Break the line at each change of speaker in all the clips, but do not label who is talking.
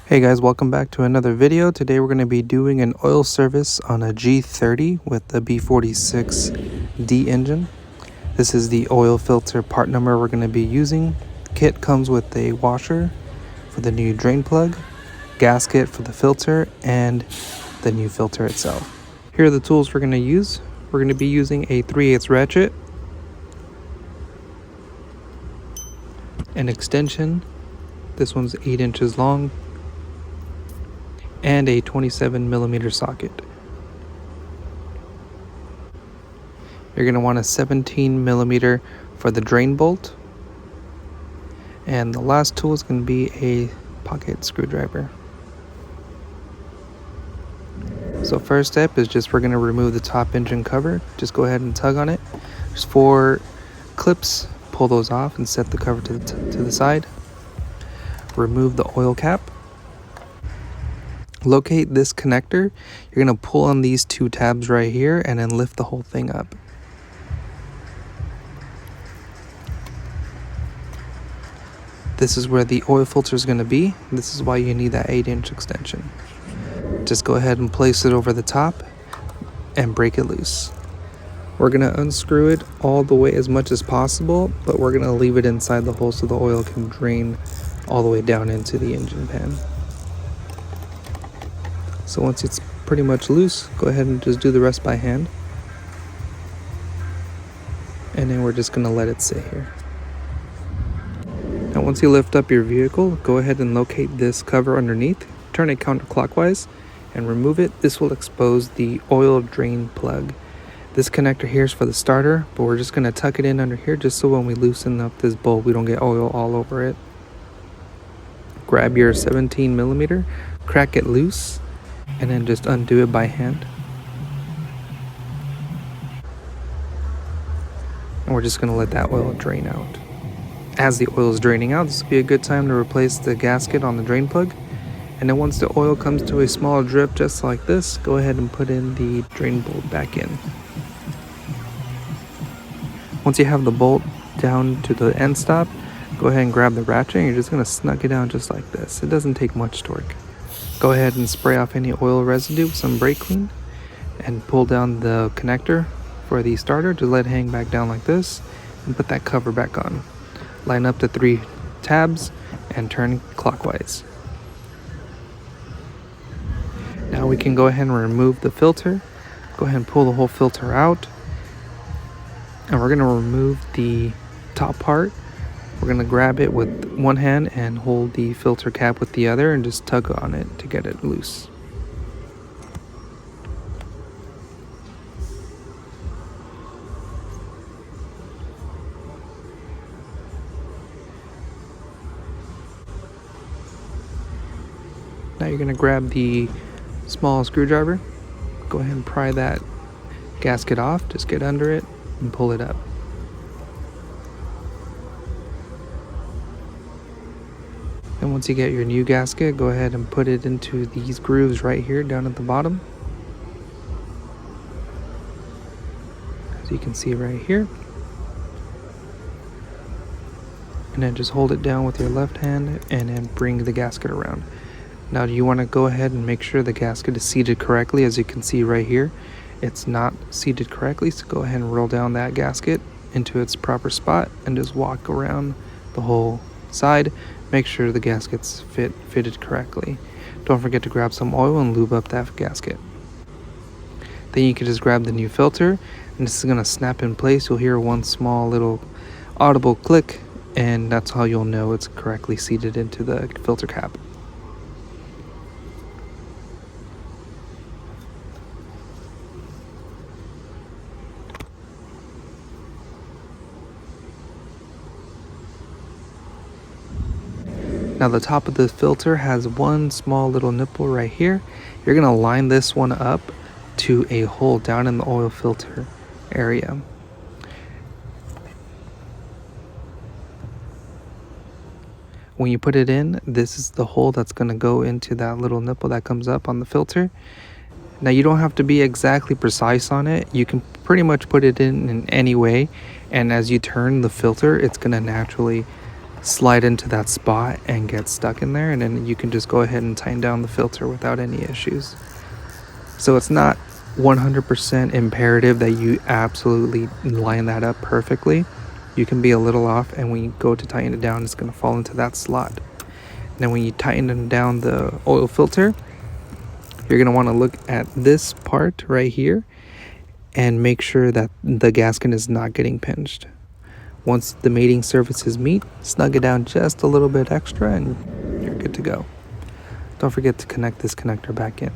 Hey guys, welcome back to another video. Today we're going to be doing an oil service on a G30 with the B46D engine. This is the oil filter part number we're going to be using. The kit comes with a washer for the new drain plug, gasket for the filter, and the new filter itself. Here are the tools we're going to use. We're going to be using a 3/8 ratchet, an extension. This one's 8 inches long, and a 27mm socket. You're going to want a 17mm for the drain bolt, and the last tool is going to be a pocket screwdriver. So first step is we're going to remove the top engine cover. Just go ahead and tug on it. There's 4 clips. Pull those off and set the cover to the side. Remove the oil cap. Locate this connector. You're going to pull on these 2 tabs right here and then lift the whole thing up. This is where the oil filter is going to be. This is why you need that 8-inch extension. Just go ahead and place it over the top and break it loose. We're going to unscrew it all the way as much as possible, but we're going to leave it inside the hole so the oil can drain all the way down into the engine pan. So once it's pretty much loose, go ahead and just do the rest by hand. And then we're just going to let it sit here. Now once you lift up your vehicle, go ahead and locate this cover underneath, turn it counterclockwise, and remove it. This will expose the oil drain plug. This connector here is for the starter, but we're just going to tuck it in under here just so when we loosen up this bolt, we don't get oil all over it. Grab your 17mm, crack it loose, and then just undo it by hand. And we're just going to let that oil drain out. As the oil is draining out, this will be a good time to replace the gasket on the drain plug. And then once the oil comes to a small drip just like this, go ahead and put in the drain bolt back in. Once you have the bolt down to the end stop, go ahead and grab the ratchet and you're just going to snug it down just like this. It doesn't take much torque. Go ahead and spray off any oil residue with some brake clean and pull down the connector for the starter. Just let it hang back down like this and put that cover back on. Line up the 3 tabs and turn clockwise. Now we can go ahead and remove the filter. Go ahead and pull the whole filter out. And we're going to remove the top part. We're going to grab it with one hand and hold the filter cap with the other and just tug on it to get it loose. Now you're going to grab the small screwdriver. Go ahead and pry that gasket off. Just get under it and pull it up. And once you get your new gasket, go ahead and put it into these grooves right here down at the bottom. As you can see right here. And then just hold it down with your left hand and then bring the gasket around. Now you want to go ahead and make sure the gasket is seated correctly. As you can see right here, it's not seated correctly, so go ahead and roll down that gasket into its proper spot and just walk around the whole side. Make sure the gasket's fitted correctly. Don't forget to grab some oil and lube up that gasket. Then you can just grab the new filter and this is going to snap in place. You'll hear one small little audible click and that's how you'll know it's correctly seated into the filter cap. Now the top of the filter has one small little nipple right here. You're going to line this one up to a hole down in the oil filter area. When you put it in, this is the hole that's going to go into that little nipple that comes up on the filter. Now you don't have to be exactly precise on it. You can pretty much put it in any way, and as you turn the filter, it's going to naturally slide into that spot and get stuck in there, and then you can just go ahead and tighten down the filter without any issues. So it's not 100% imperative that you absolutely line that up perfectly. You can be a little off, and when you go to tighten it down, it's going to fall into that slot. Then when you tighten down the oil filter, you're going to want to look at this part right here and make sure that the gasket is not getting pinched. Once the mating surfaces meet, snug it down just a little bit extra and you're good to go. Don't forget to connect this connector back in.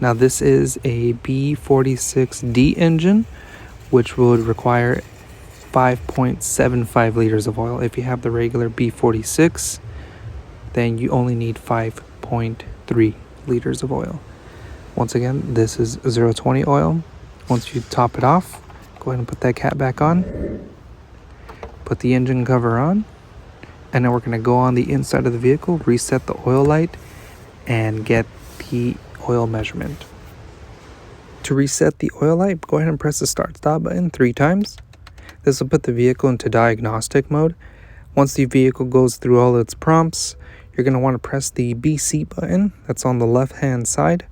Now this is a B46D engine, which would require 5.75 liters of oil. If you have the regular B46, then you only need 5.3 liters of oil. Once again, this is 020 oil. Once you top it off, go ahead and put that cap back on. Put the engine cover on, and then we're going to go on the inside of the vehicle, reset the oil light, and get the oil measurement. To reset the oil light, go ahead and press the start-stop button 3 times. This will put the vehicle into diagnostic mode. Once the vehicle goes through all its prompts, you're going to want to press the B seat button that's on the left-hand side.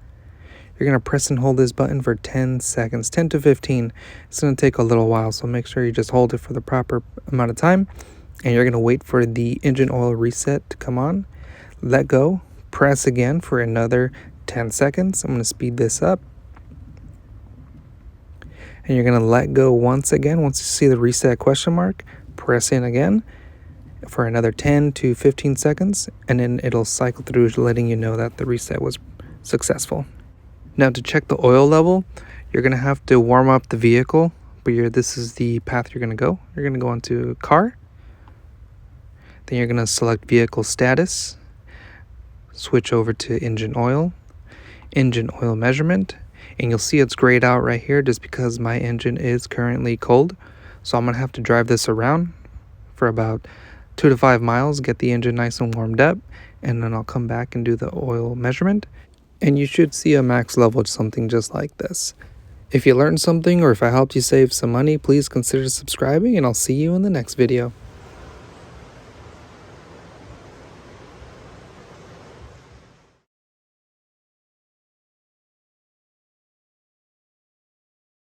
You're going to press and hold this button for 10 seconds, 10 to 15. It's going to take a little while, so make sure you just hold it for the proper amount of time. And you're going to wait for the engine oil reset to come on. Let go. Press again for another 10 seconds. I'm going to speed this up. And you're going to let go once again. Once you see the reset question mark, press in again for another 10 to 15 seconds. And then it'll cycle through, letting you know that the reset was successful. Now to check the oil level, you're going to have to warm up the vehicle, but this is the path you're going to go. You're going to go into car. Then you're going to select vehicle status, switch over to engine oil measurement, and you'll see it's grayed out right here just because my engine is currently cold. So I'm going to have to drive this around for about 2 to 5 miles, get the engine nice and warmed up, and then I'll come back and do the oil measurement. And you should see a max level of something just like this. If you learned something or if I helped you save some money, please consider subscribing, and I'll see you in the next video.